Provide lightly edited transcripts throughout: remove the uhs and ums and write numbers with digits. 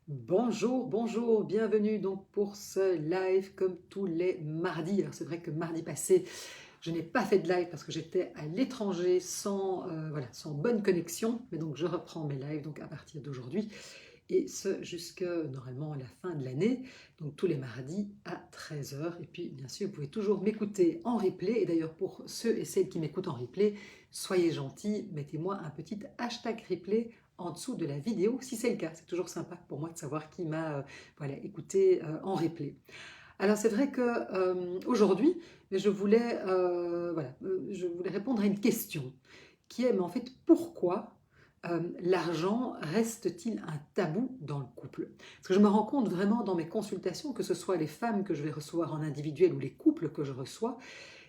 Bonjour, bonjour, bienvenue donc pour ce live comme tous les mardis. Alors c'est vrai que mardi passé, je n'ai pas fait de live parce que j'étais à l'étranger sans, voilà, sans bonne connexion, mais donc je reprends mes lives donc à partir d'aujourd'hui et ce jusque normalement la fin de l'année, donc tous les mardis à 13 heures. Et puis bien sûr, vous pouvez toujours m'écouter en replay et d'ailleurs pour ceux et celles qui m'écoutent en replay, soyez gentils, mettez-moi un petit hashtag replay en dessous de la vidéo si c'est le cas. C'est toujours sympa pour moi de savoir qui m'a voilà, écouté en replay. Alors c'est vrai que aujourd'hui, je voulais répondre à une question qui est mais en fait pourquoi l'argent reste-t-il un tabou dans le couple? Parce que je me rends compte vraiment dans mes consultations, que ce soit les femmes que je vais recevoir en individuel ou les couples que je reçois,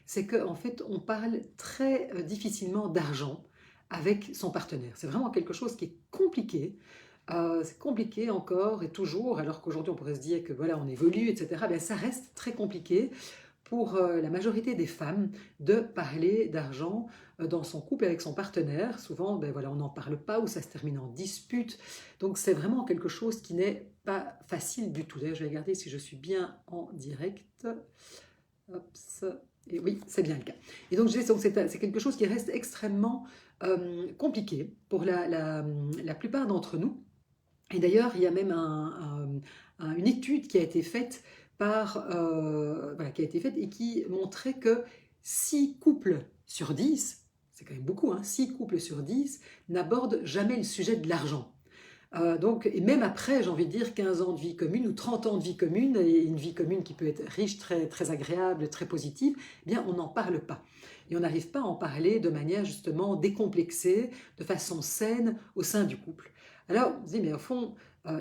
c'est qu'en fait, on parle très difficilement d'argent avec son partenaire. C'est vraiment quelque chose qui est compliqué. C'est compliqué encore et toujours, alors qu'aujourd'hui on pourrait se dire que voilà, on évolue, etc. Bien, ça reste très compliqué pour la majorité des femmes de parler d'argent dans son couple avec son partenaire. Souvent, ben voilà, on n'en parle pas ou ça se termine en dispute. Donc c'est vraiment quelque chose qui n'est pas facile du tout. D'ailleurs, je vais regarder si je suis bien en direct. Hop, et oui, c'est bien le cas. Et donc, c'est quelque chose qui reste extrêmement compliqué pour la plupart d'entre nous. Et d'ailleurs, il y a même une étude qui a été faite voilà, qui a été faite et qui montrait que 6 couples sur 10, c'est quand même beaucoup, hein, 6 couples sur 10 n'abordent jamais le sujet de l'argent. Donc, et même après, j'ai envie de dire 15 ans de vie commune ou 30 ans de vie commune, et une vie commune qui peut être riche, très, très agréable, très positive, eh bien, on n'en parle pas. Et on n'arrive pas à en parler de manière justement décomplexée, de façon saine au sein du couple. Alors, vous dites, mais au fond,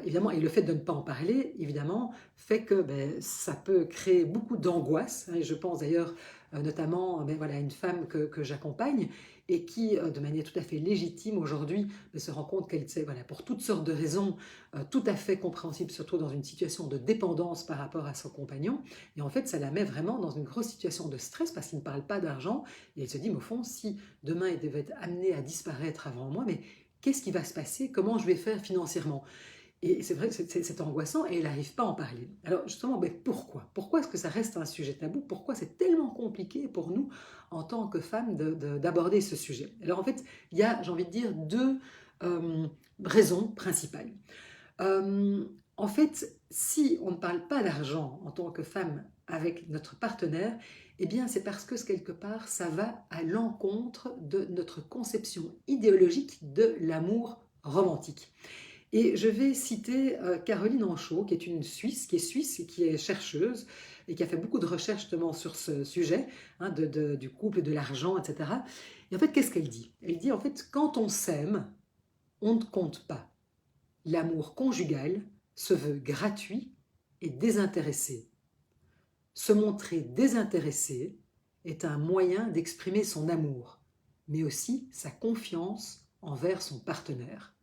évidemment, et le fait de ne pas en parler, évidemment, fait que ben, ça peut créer beaucoup d'angoisse. Et je pense d'ailleurs notamment ben, voilà, à une femme que j'accompagne et qui, de manière tout à fait légitime aujourd'hui, se rend compte qu'elle, voilà, pour toutes sortes de raisons tout à fait compréhensibles, surtout dans une situation de dépendance par rapport à son compagnon. Et en fait, ça la met vraiment dans une grosse situation de stress parce qu'il ne parle pas d'argent. Et elle se dit, mais au fond, si demain il devait être amené à disparaître avant moi, mais qu'est-ce qui va se passer? Comment je vais faire financièrement? Et c'est vrai que c'est angoissant et elle n'arrive pas à en parler. Alors justement, ben pourquoi? Pourquoi est-ce que ça reste un sujet tabou? Pourquoi c'est tellement compliqué pour nous en tant que femmes d'aborder ce sujet? Alors en fait, il y a, j'ai envie de dire, deux euh, raisons principales. Euh, En fait, si on ne parle pas d'argent en tant que femme avec notre partenaire, eh bien c'est parce que quelque part ça va à l'encontre de notre conception idéologique de l'amour romantique. Et je vais citer Caroline Anchaud, qui est une Suisse et qui est chercheuse et qui a fait beaucoup de recherches justement sur ce sujet hein, du couple, de l'argent, etc. Et en fait, qu'est-ce qu'elle dit? Elle dit en fait, quand on s'aime, on ne compte pas. L'amour conjugal se veut gratuit et désintéressé. Se montrer désintéressé est un moyen d'exprimer son amour, mais aussi sa confiance envers son partenaire.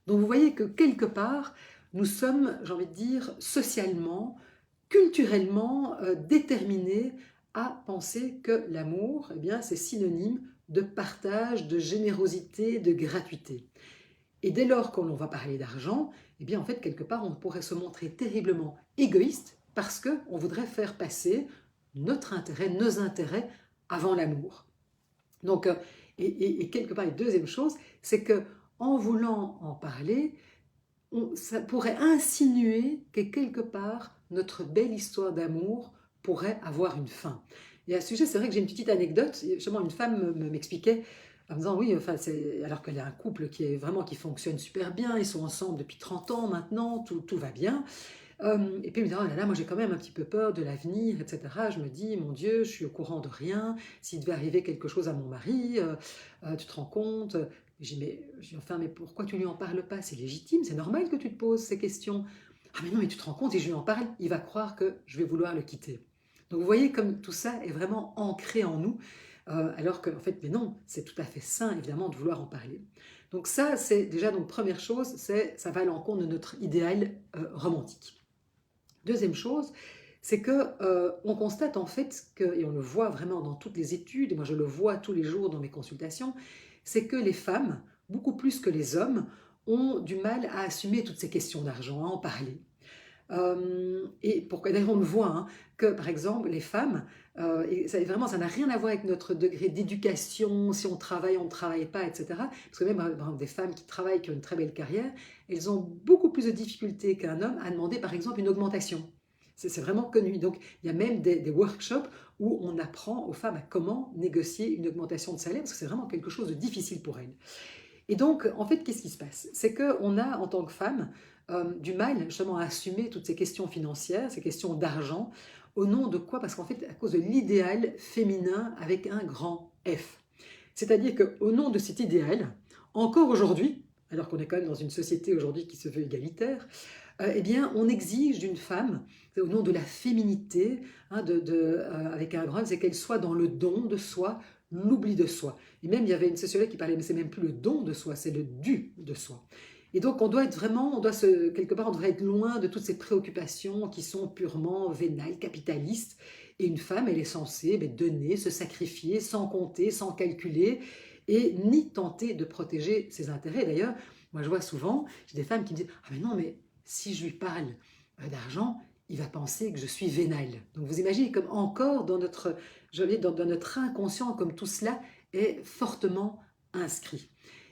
Donc vous voyez que quelque part, nous sommes, j'ai envie de dire, socialement, culturellement déterminés à penser que l'amour, eh bien, c'est synonyme de partage, de générosité, de gratuité. Et dès lors qu'on va parler d'argent, eh bien, en fait, quelque part, on pourrait se montrer terriblement égoïste parce qu'on voudrait faire passer notre intérêt, nos intérêts avant l'amour. Donc, et quelque part, la deuxième chose, c'est que en voulant en parler, ça pourrait insinuer que quelque part, notre belle histoire d'amour pourrait avoir une fin. Et à ce sujet, c'est vrai que j'ai une petite anecdote. Justement, une femme m'expliquait en me disant, oui, enfin, alors qu'elle a un couple qui est vraiment qui fonctionne super bien, ils sont ensemble depuis 30 ans maintenant, tout va bien. Et puis elle me dit, oh là là, moi j'ai quand même un petit peu peur de l'avenir, etc. Je me dis, mon Dieu, je suis au courant de rien. S'il devait arriver quelque chose à mon mari, tu te rends compte? Enfin, mais pourquoi tu lui en parles pas? C'est légitime, c'est normal que tu te poses ces questions. Ah mais non, mais tu te rends compte, si je lui en parle, il va croire que je vais vouloir le quitter. Donc vous voyez comme tout ça est vraiment ancré en nous, alors qu'en fait, mais non, c'est tout à fait sain évidemment de vouloir en parler. Donc ça, c'est déjà donc première chose, ça va à l'encontre de notre idéal romantique. Deuxième chose, c'est que on constate en fait que, et on le voit vraiment dans toutes les études, et moi je le vois tous les jours dans mes consultations, c'est que les femmes, beaucoup plus que les hommes, ont du mal à assumer toutes ces questions d'argent, à en parler. Et pourquoi d'ailleurs on le voit, hein, que par exemple les femmes, et ça, vraiment ça n'a rien à voir avec notre degré d'éducation, si on travaille, on ne travaille pas, etc. Parce que même par exemple, des femmes qui travaillent, qui ont une très belle carrière, elles ont beaucoup plus de difficultés qu'un homme à demander par exemple une augmentation. C'est vraiment connu. Donc il y a même des workshops où on apprend aux femmes à comment négocier une augmentation de salaire, parce que c'est vraiment quelque chose de difficile pour elles. Et donc, en fait, qu'est-ce qui se passe? C'est qu'on a, en tant que femme, du mal justement à assumer toutes ces questions financières, ces questions d'argent, au nom de quoi? Parce qu'en fait, à cause de l'idéal féminin avec un grand F. C'est-à-dire qu'au nom de cet idéal, encore aujourd'hui, alors qu'on est quand même dans une société aujourd'hui qui se veut égalitaire, eh bien, on exige d'une femme, au nom de la féminité, hein, avec un grand, c'est qu'elle soit dans le don de soi, l'oubli de soi. Et même, il y avait une sociologue qui parlait, mais c'est même plus le don de soi, c'est le dû de soi. Et donc, on doit être vraiment, quelque part, on devrait être loin de toutes ces préoccupations qui sont purement vénales, capitalistes. Et une femme, elle est censée donner, se sacrifier, sans compter, sans calculer, et ni tenter de protéger ses intérêts. D'ailleurs, moi, je vois souvent, j'ai des femmes qui me disent, ah mais non, mais si je lui parle d'argent, il va penser que je suis vénale. Donc vous imaginez comme encore dans notre, dans notre inconscient, comme tout cela est fortement inscrit.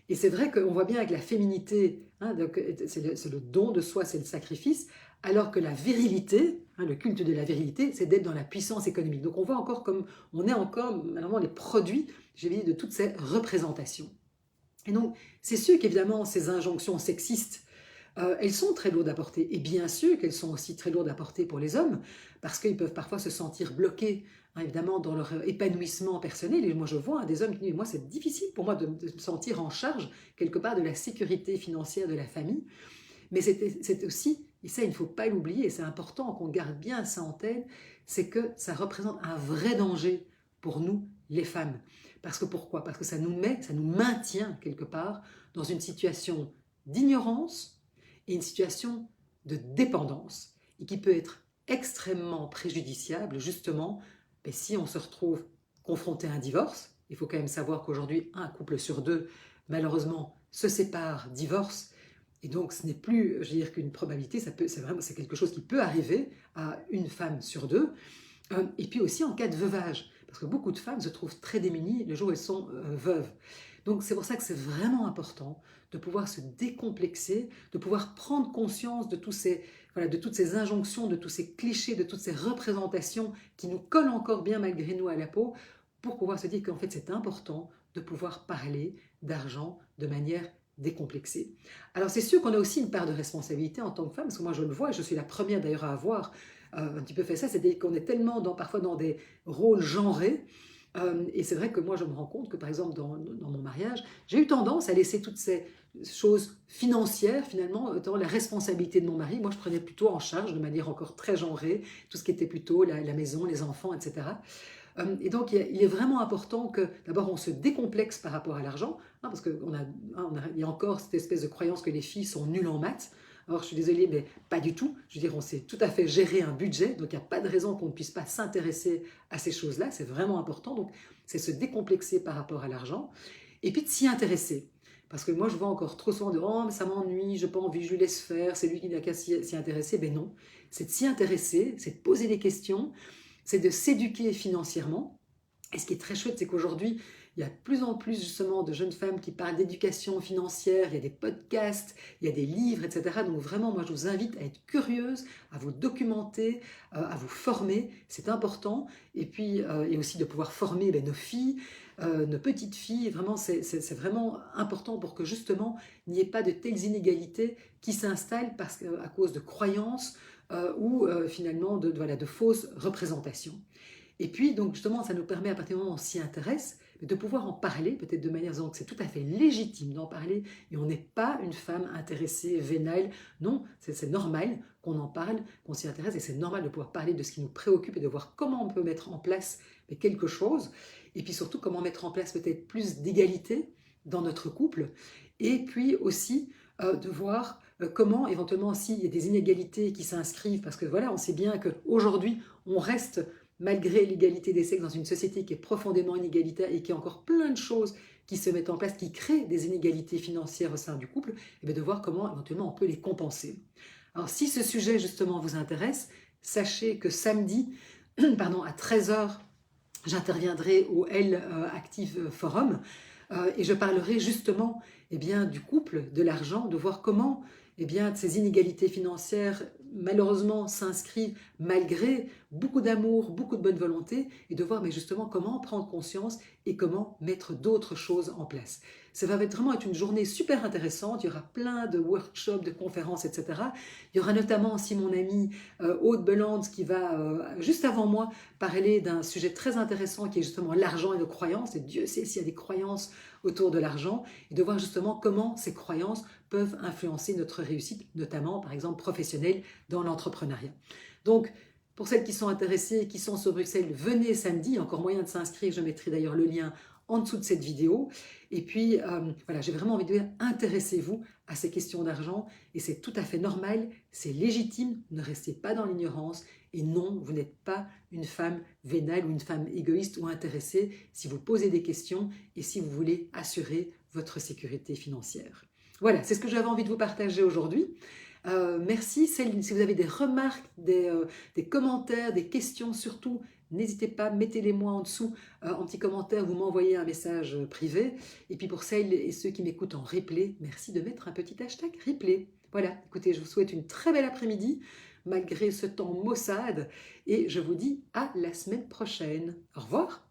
Et c'est vrai qu'on voit bien avec la féminité, hein, c'est le don de soi, c'est le sacrifice, alors que la virilité, hein, le culte de la virilité, c'est d'être dans la puissance économique. Donc on voit encore comme on est encore malheureusement les produits, j'ai dit, de toutes ces représentations. Et donc c'est sûr qu'évidemment ces injonctions sexistes, elles sont très lourdes à porter. Et bien sûr qu'elles sont aussi très lourdes à porter pour les hommes, parce qu'ils peuvent parfois se sentir bloqués, hein, évidemment, dans leur épanouissement personnel. Et moi, je vois des hommes qui disent, moi, c'est difficile pour moi de me sentir en charge, quelque part, de la sécurité financière de la famille. Mais c'est aussi, et ça, il ne faut pas l'oublier, et c'est important qu'on garde bien ça en tête, c'est que ça représente un vrai danger pour nous, les femmes. Parce que pourquoi? Parce que ça nous maintient quelque part dans une situation d'ignorance et une situation de dépendance, et qui peut être extrêmement préjudiciable, justement, si on se retrouve confronté à un divorce. Il faut quand même savoir qu'aujourd'hui, un couple sur deux, malheureusement, se sépare, divorce. Et donc, ce n'est plus, je veux dire, qu'une probabilité, c'est quelque chose qui peut arriver à une femme sur deux. Et puis aussi en cas de veuvage, parce que beaucoup de femmes se trouvent très démunies le jour où elles sont veuves. Donc c'est pour ça que c'est vraiment important de pouvoir se décomplexer, de pouvoir prendre conscience de, voilà, de toutes ces injonctions, de tous ces clichés, de toutes ces représentations qui nous collent encore bien malgré nous à la peau, pour pouvoir se dire qu'en fait c'est important de pouvoir parler d'argent de manière décomplexée. Alors c'est sûr qu'on a aussi une part de responsabilité en tant que femme, parce que moi je le vois, et je suis la première d'ailleurs à avoir un petit peu fait ça, c'est qu'on est tellement parfois dans des rôles genrés. Et c'est vrai que moi, je me rends compte que, par exemple, dans mon mariage, j'ai eu tendance à laisser toutes ces choses financières, finalement, dans la responsabilité de mon mari. Moi, je prenais plutôt en charge, de manière encore très genrée, tout ce qui était plutôt la maison, les enfants, etc. Et donc, il est vraiment important que, d'abord, on se décomplexe par rapport à l'argent, hein, parce qu'il y a encore cette espèce de croyance que les filles sont nulles en maths. Alors, je suis désolée, mais pas du tout. Je veux dire, on sait tout à fait gérer un budget, donc il n'y a pas de raison qu'on ne puisse pas s'intéresser à ces choses-là. C'est vraiment important. Donc, c'est se décomplexer par rapport à l'argent, et puis de s'y intéresser. Parce que moi, je vois encore trop souvent de «Oh, ça m'ennuie, je n'ai pas envie, je lui laisse faire, c'est lui qui n'a qu'à s'y intéresser». Ben non, c'est de s'y intéresser, c'est de poser des questions, c'est de s'éduquer financièrement. Et ce qui est très chouette, c'est qu'aujourd'hui, il y a de plus en plus justement de jeunes femmes qui parlent d'éducation financière, il y a des podcasts, il y a des livres, etc. Donc vraiment, moi, je vous invite à être curieuse, à vous documenter, à vous former, c'est important. Et puis, et aussi de pouvoir former nos filles, nos petites filles. Vraiment, c'est vraiment important pour que justement, il n'y ait pas de telles inégalités qui s'installent à cause de croyances ou finalement de fausses représentations. Et puis, donc justement, ça nous permet, à partir du moment où on s'y intéresse, de pouvoir en parler, peut-être de manière que c'est tout à fait légitime d'en parler, et on n'est pas une femme intéressée, vénale. Non, c'est normal qu'on en parle, qu'on s'y intéresse, et c'est normal de pouvoir parler de ce qui nous préoccupe et de voir comment on peut mettre en place quelque chose, et puis surtout comment mettre en place peut-être plus d'égalité dans notre couple, et puis aussi de voir comment éventuellement s'il y a des inégalités qui s'inscrivent, parce que voilà, on sait bien qu'aujourd'hui, on reste malgré l'égalité des sexes dans une société qui est profondément inégalitaire et qui a encore plein de choses qui se mettent en place, qui créent des inégalités financières au sein du couple, et bien de voir comment éventuellement on peut les compenser. Alors si ce sujet justement vous intéresse, sachez que samedi, pardon, à 13h, j'interviendrai au L Active Forum et je parlerai justement du couple, de l'argent, de voir comment ces inégalités financières malheureusement s'inscrivent malgré beaucoup d'amour, beaucoup de bonne volonté et de voir mais justement comment prendre conscience et comment mettre d'autres choses en place. Ça va vraiment être une journée super intéressante, il y aura plein de workshops, de conférences, etc. Il y aura notamment aussi mon amie Aude Beland qui va, juste avant moi, parler d'un sujet très intéressant qui est justement l'argent et nos croyances. Et Dieu sait s'il y a des croyances autour de l'argent et de voir justement comment ces croyances peuvent influencer notre réussite, notamment par exemple professionnelle dans l'entrepreneuriat. Donc, pour celles qui sont intéressées et qui sont sur Bruxelles, venez samedi, il y a encore moyen de s'inscrire, je mettrai d'ailleurs le lien en dessous de cette vidéo. Et puis, voilà, j'ai vraiment envie de dire, intéressez-vous à ces questions d'argent et c'est tout à fait normal, c'est légitime, ne restez pas dans l'ignorance et non, vous n'êtes pas une femme vénale ou une femme égoïste ou intéressée si vous posez des questions et si vous voulez assurer votre sécurité financière. Voilà, c'est ce que j'avais envie de vous partager aujourd'hui. Merci. Si vous avez des remarques, des commentaires, des questions surtout, n'hésitez pas, mettez-les moi en dessous en petit commentaire, vous m'envoyez un message privé. Et puis pour celles et ceux qui m'écoutent en replay, merci de mettre un petit hashtag replay. Voilà, écoutez, je vous souhaite une très belle après-midi, malgré ce temps maussade, et je vous dis à la semaine prochaine. Au revoir.